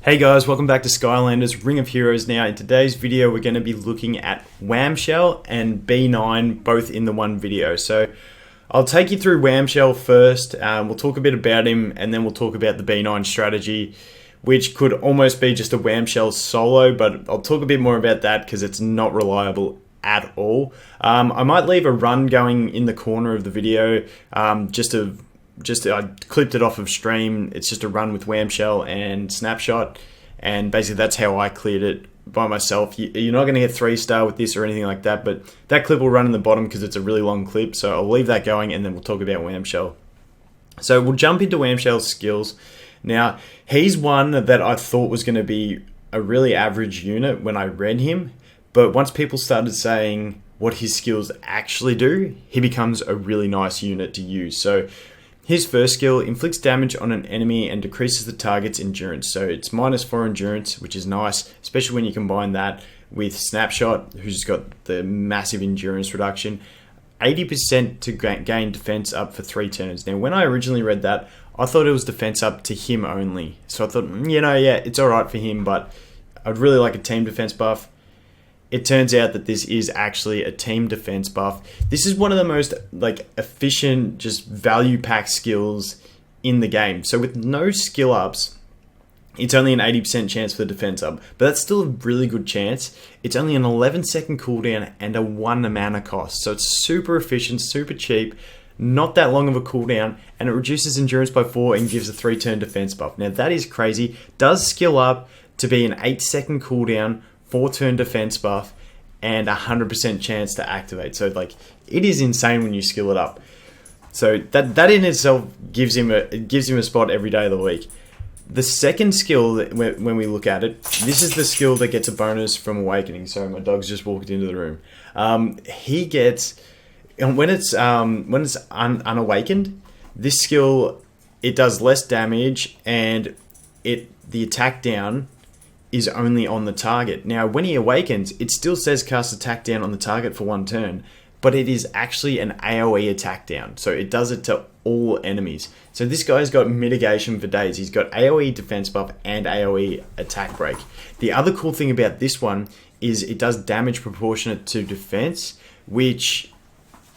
Hey guys, welcome back to Skylanders Ring of Heroes. Now in today's video we're going to be looking at Wham-Shell and B9 both in the one video. So I'll take you through Wham-Shell first, we'll talk a bit about him and then we'll talk about the B9 strategy, which could almost be just a Wham-Shell solo, but I'll talk a bit more about that because it's not reliable at all. I might leave a run going in the corner of the video I clipped it off of stream. It's just a run with Wham-Shell and Snapshot, and basically that's how I cleared it by myself. You're not going to get 3-star with this or anything like that, but that clip will run in the bottom because it's a really long clip, so I'll leave that going and then we'll talk about Wham-Shell. So we'll jump into Wham-Shell's skills. Now, he's one that I thought was going to be a really average unit when I read him, but once people started saying what his skills actually do, he becomes a really nice unit to use. So his first skill inflicts damage on an enemy and decreases the target's endurance. So it's -4 endurance, which is nice, especially when you combine that with Snapshot, who's got the massive endurance reduction. 80% to gain defense up for 3 turns. Now, when I originally read that, I thought it was defense up to him only. So I thought, yeah, it's alright for him, but I'd really like a team defense buff. It turns out that this is actually a team defense buff. This is one of the most efficient, just value pack skills in the game. So with no skill ups, it's only an 80% chance for the defense up, but that's still a really good chance. It's only an 11-second cooldown and a 1 mana cost. So it's super efficient, super cheap, not that long of a cooldown, and it reduces endurance by 4 and gives a 3-turn defense buff. Now that is crazy. Does skill up to be an 8-second cooldown, 4-turn defense buff, and 100% chance to activate. So it is insane when you skill it up. So that in itself gives him a spot every day of the week. The second skill, when we look at it, this is the skill that gets a bonus from Awakening. Sorry, my dog's just walked into the room. He gets, when it's unawakened, this skill, it does less damage and the attack down is only on the target. Now, when he awakens, it still says cast attack down on the target for 1 turn, but it is actually an AoE attack down. So it does it to all enemies. So this guy's got mitigation for days. He's got AoE defense buff and AoE attack break. The other cool thing about this one is it does damage proportionate to defense, which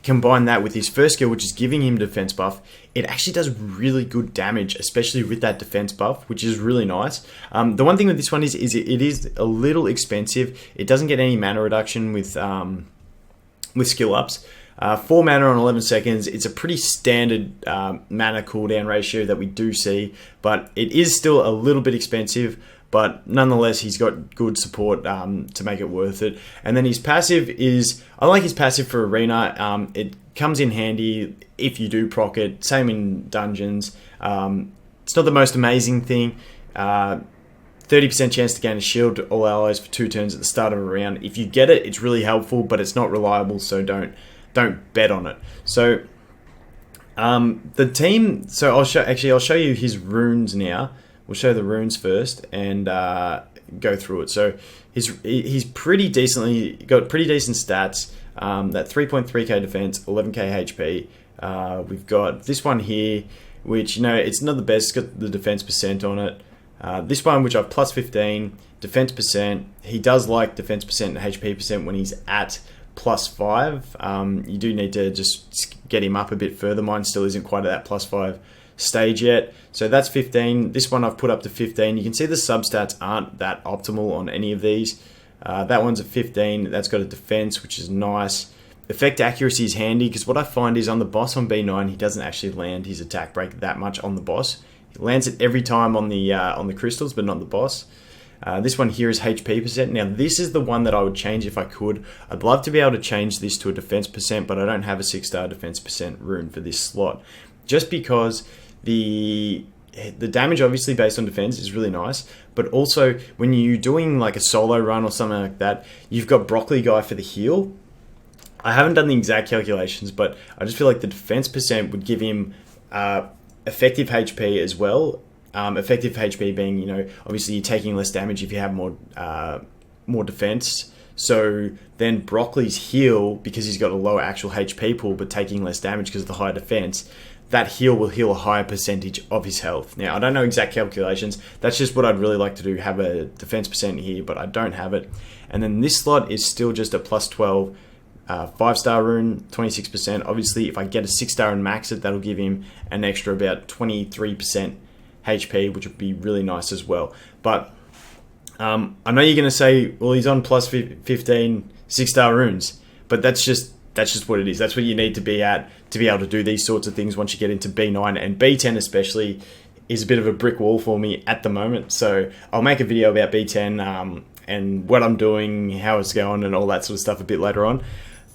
combine that with his first skill, which is giving him defense buff, it actually does really good damage, especially with that defense buff, which is really nice. The one thing with this one is it is a little expensive. It doesn't get any mana reduction with skill ups. 4 mana on 11 seconds. It's a pretty standard mana cooldown ratio that we do see, but it is still a little bit expensive. But nonetheless, he's got good support to make it worth it. And then his passive is, I like his passive for Arena. It comes in handy if you do proc it. Same in dungeons. It's not the most amazing thing. 30% chance to gain a shield to all allies for 2 turns at the start of a round. If you get it, it's really helpful, but it's not reliable, so don't bet on it. So the team. So I'll show you his runes now. We'll show the runes first and go through it. So he's pretty decently got pretty decent stats. That 3.3k defense, 11k HP. We've got this one here, which it's not the best. It's got the defense percent on it. This one, which I've plus 15 defense percent. He does like defense percent and HP percent when he's at plus 5. You do need to just get him up a bit further. Mine still isn't quite at that plus 5 stage yet. So that's 15. This one I've put up to 15. You can see the substats aren't that optimal on any of these. That one's at 15. That's got a defense, which is nice. Effect accuracy is handy because what I find is on the boss on B9, he doesn't actually land his attack break that much on the boss. He lands it every time on the crystals, but not the boss. This one here is HP percent. Now this is the one that I would change if I could. I'd love to be able to change this to a defense percent, but I don't have a 6-star defense percent rune for this slot. Just because the damage obviously based on defense is really nice, but also when you're doing like a solo run or something like that, you've got Broccoli Guy for the heal. I haven't done the exact calculations, but I just feel like the defense percent would give him effective HP as well. Effective HP being, obviously you're taking less damage if you have more defense. So then Broccoli's heal, because he's got a lower actual HP pool but taking less damage because of the higher defense, that heal will heal a higher percentage of his health. Now, I don't know exact calculations. That's just what I'd really like to do, have a defense percent here, but I don't have it. And then this slot is still just a plus 12 5-star rune, 26%. Obviously, if I get a 6-star and max it, that'll give him an extra about 23% HP, which would be really nice as well. But I know you're going to say, well, he's on plus 15 6-star runes, but that's just what it is. That's what you need to be at to be able to do these sorts of things once you get into B9. And B10 especially is a bit of a brick wall for me at the moment. So I'll make a video about B10 and what I'm doing, how it's going, and all that sort of stuff a bit later on.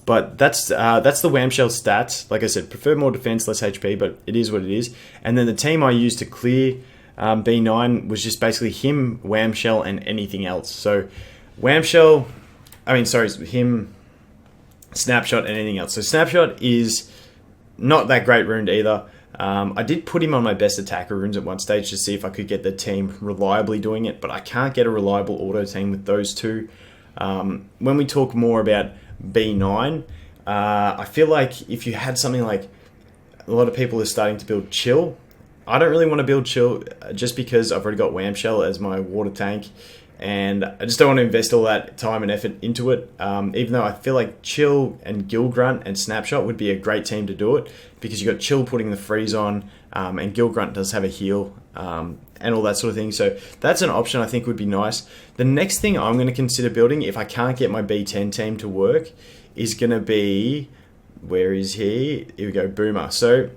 But that's the Wham-Shell stats. Like I said, prefer more defense, less HP, but it is what it is. And then the team I used to clear B9 was just basically him, Wham-Shell, and anything else. So him, Snapshot, and anything else. So Snapshot is not that great runed either. I did put him on my best attacker runes at one stage to see if I could get the team reliably doing it, but I can't get a reliable auto team with those two. When we talk more about B9, I feel like if you had something like, a lot of people are starting to build Chill. I don't really want to build Chill just because I've already got Wham-Shell as my water tank, and I just don't want to invest all that time and effort into it, even though I feel like Chill and Gilgrunt and Snapshot would be a great team to do it, because you've got Chill putting the freeze on, and Gilgrunt does have a heal, and all that sort of thing. So that's an option I think would be nice. The next thing I'm going to consider building, if I can't get my B10 team to work, is going to be, where is he? Here we go, Boomer. So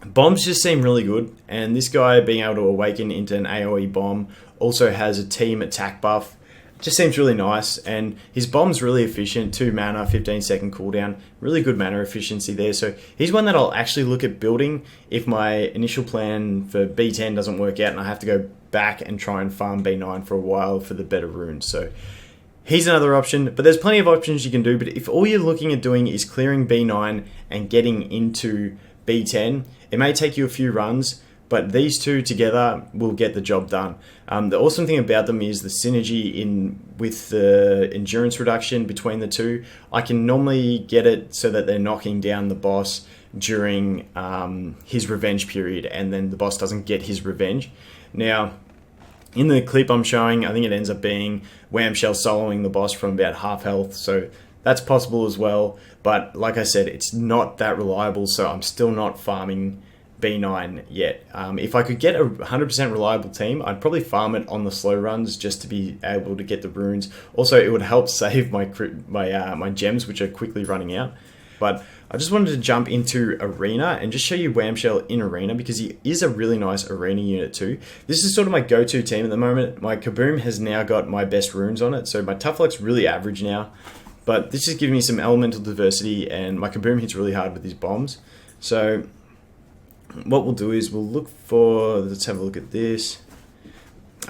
bombs just seem really good, and this guy being able to awaken into an AoE bomb also has a team attack buff. Just seems really nice, and his bomb's really efficient, 2 mana, 15-second cooldown, really good mana efficiency there. So he's one that I'll actually look at building if my initial plan for B10 doesn't work out and I have to go back and try and farm B9 for a while for the better runes. So he's another option, but there's plenty of options you can do. But if all you're looking at doing is clearing B9 and getting into B10, it may take you a few runs, but these two together will get the job done. The awesome thing about them is the synergy with the endurance reduction between the two. I can normally get it so that they're knocking down the boss during his revenge period, and then the boss doesn't get his revenge. Now, in the clip I'm showing, I think it ends up being Wham-Shell soloing the boss from about half health, so that's possible as well. But like I said, it's not that reliable, so I'm still not farming B9 yet. If I could get a 100% reliable team, I'd probably farm it on the slow runs just to be able to get the runes. Also, it would help save my gems, which are quickly running out. But I just wanted to jump into Arena and just show you Wham-Shell in Arena, because he is a really nice Arena unit too. This is sort of my go-to team at the moment. My Kaboom has now got my best runes on it, so my Tough Luck's really average now. But this is giving me some elemental diversity, and my Kaboom hits really hard with his bombs. So what we'll do is we'll look for, let's have a look at this.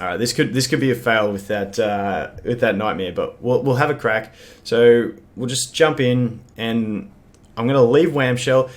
All right, this could be a fail with that nightmare, but we'll have a crack. So we'll just jump in, and I'm going to leave Wham-Shell.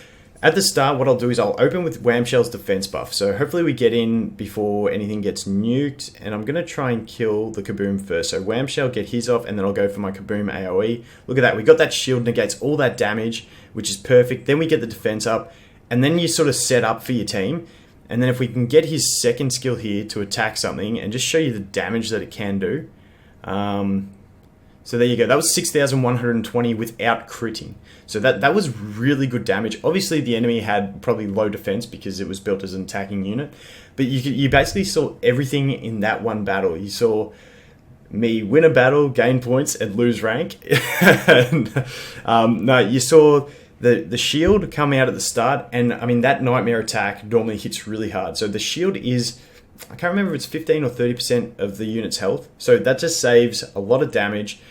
At the start, what I'll do is I'll open with Wham-Shell's defense buff. So hopefully we get in before anything gets nuked, and I'm going to try and kill the Kaboom first. So Wham-Shell, get his off, and then I'll go for my Kaboom AoE. Look at that, we got that shield, negates all that damage, which is perfect. Then we get the defense up, and then you sort of set up for your team. And then if we can get his second skill here to attack something and just show you the damage that it can do. So there you go. That was 6,120 without critting. So that was really good damage. Obviously, the enemy had probably low defense because it was built as an attacking unit. But you basically saw everything in that one battle. You saw me win a battle, gain points, and lose rank. No, you saw the shield come out at the start, and I mean that nightmare attack normally hits really hard. So the shield is, I can't remember if it's 15 or 30% of the unit's health. So that just saves a lot of damage.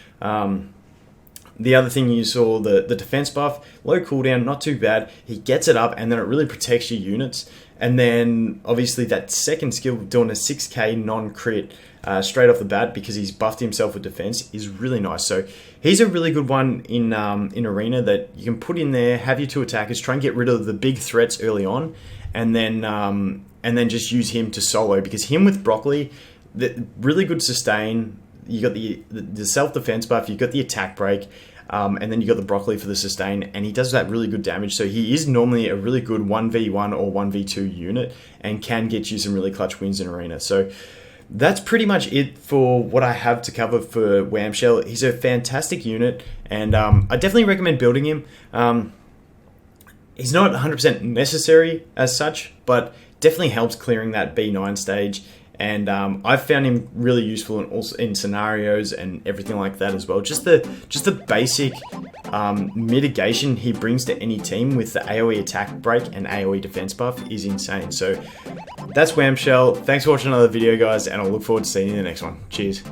The other thing you saw, the defense buff, low cooldown, not too bad. He gets it up, and then it really protects your units. And then obviously that second skill, doing a 6k non-crit straight off the bat because he's buffed himself with defense, is really nice. So he's a really good one in Arena that you can put in there, have your two attackers, try and get rid of the big threats early on, and then just use him to solo, because him with Broccoli, the really good sustain. You got the self-defense buff, you got the attack break. and then you got the broccoli for the sustain, and he does that really good damage. So he is normally a really good 1v1 or 1v2 unit, and can get you some really clutch wins in arena. So that's pretty much it for what I have to cover for Wham-Shell. He's a fantastic unit, and I definitely recommend building him. He's not 100% necessary as such, but definitely helps clearing that B9 stage. And I've found him really useful in scenarios and everything like that as well. Just the basic mitigation he brings to any team with the AoE attack break and AoE defense buff is insane. So that's Wham-Shell. Thanks for watching another video, guys, and I'll look forward to seeing you in the next one. Cheers.